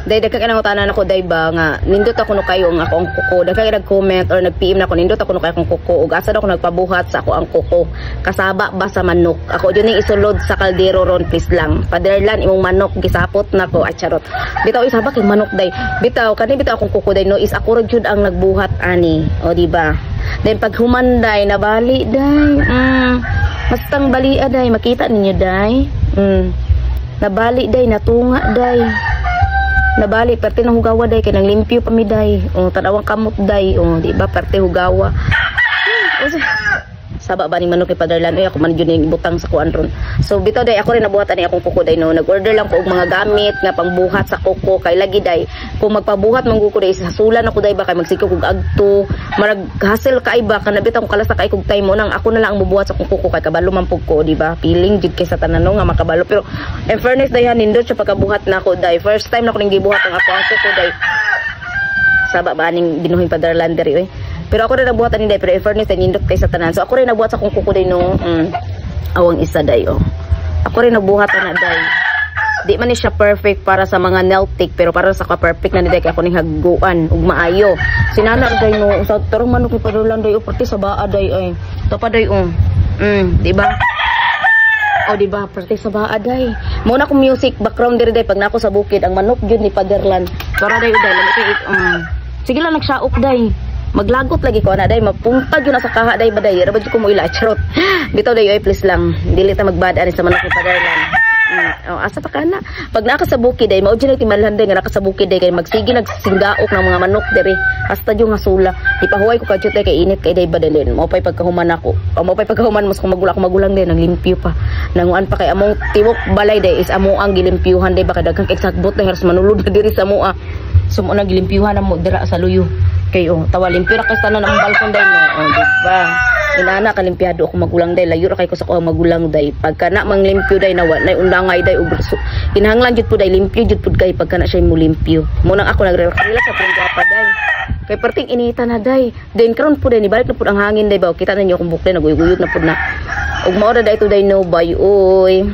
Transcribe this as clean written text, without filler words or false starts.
Dahil nagkakinangutanan ako day ba nga nindot ako no kayo ang ako ang kuko. Dagkay nag-comment or nag-PM na ako nindot ako no kayo akong kuko. Ug asa daw ako nagpabuhat sa ako ang kuko. Kasaba ba sa manok? Ako yun yung isulod sa kaldero ron please lang. Paderlan imong manok gisapot na ko at charot. Bitaw isa ba kay manok day. Bitaw kani bitaw akong kuko day no is ako ron jud ang nagbuhat ani. O di ba? Then pag humanday nabali day. Mastang balia day makita ninyo day. Nabali day natunga day. Nabali parte ng hugawa day kay nang limpyo pa mi day. O tanawang kamot day. O di ba parte hugawa. Saba ba ni manok ni Paderlan ako man jud ning butang sa kuan ron. So bitaw day ako rin nabuhatan ni akong kuko day no. Nag-order lang ko og mga gamit nga pangbuhat sa kuko kay lagi day. Kung magpabuhat man ko day sa sulan ako day ba kay magsikog og agto. Marag hassle kay ba kana bitaw ko kalasa kay kog time mo nang ako na lang ang mubuhat sa akong kuko kay kabalo man pug ko di ba. Feeling jud kay sa tanan nga makabalo pero in fairness day nindot siya pagkabuhat na ako day. First time na ko ning gibuhat ang ako ang kuko day. Saba ba ning binuhing Paderlan diri oy. Pero ako rin nabuhatan ni day, pero in fairness, nindot kay sa tanan. So ako rin nabuhat sa kung kuko day no, awang isa day, oh. Ako rin nabuhatan na day. Di man ni siya perfect para sa mga nail tick, pero para sa ka-perfect na ni day, kaya ako ning haguan, ug maayo. Sinana day no, sa tarong manok ni Paderlan day, parte sa baa day, ay. Ito pa day, di ba? O di ba, parte sa baa day. Muna akong music, background diri day, pag nako sa bukid, ang manok jud ni Paderlan. Para day, sige lang, nagsaok day. Maglagot lagi ko na day mapuntag yun na sa kaha day baday rabad ko mo ila charot bitaw day oy please lang dili ta magbad ani sa manok ni Paderlan. Asa pa kana pag naka sa bukid day mao gyud timalhan day nga naka sa bukid day kay magsige nagsinggaok ng mga manok diri hasta yung hasula ipahuway ko kadto kay init kay day badalin mao pay pagkahuman ako mao pay pagkahuman mas kung magulang day nang limpyo pa nanguan pa kay among tiwok balay day is amo ang gilimpyuhan day baka daghang eksagbot na halos manulod na diri sa moa so mo nang gilimpyuhan mo dira sa luyo kayo tawalin pero kasi tanan ang balkon day mo diba inana kalimpyado ako magulang day layo ra kay ko sa ko magulang day pagka na mang limpyo day nawa nay undangay day ug kinahanglan jud pud day limpyo jud pud kay pagka na siya mo limpyo mo nang ako nagre-relax sa pangapa day kay perting inita na day then karon pud day ni balik na pud ang hangin day ba kita ninyo kung bukle naguyuyod na pud na ug mao ra day to day no bay oy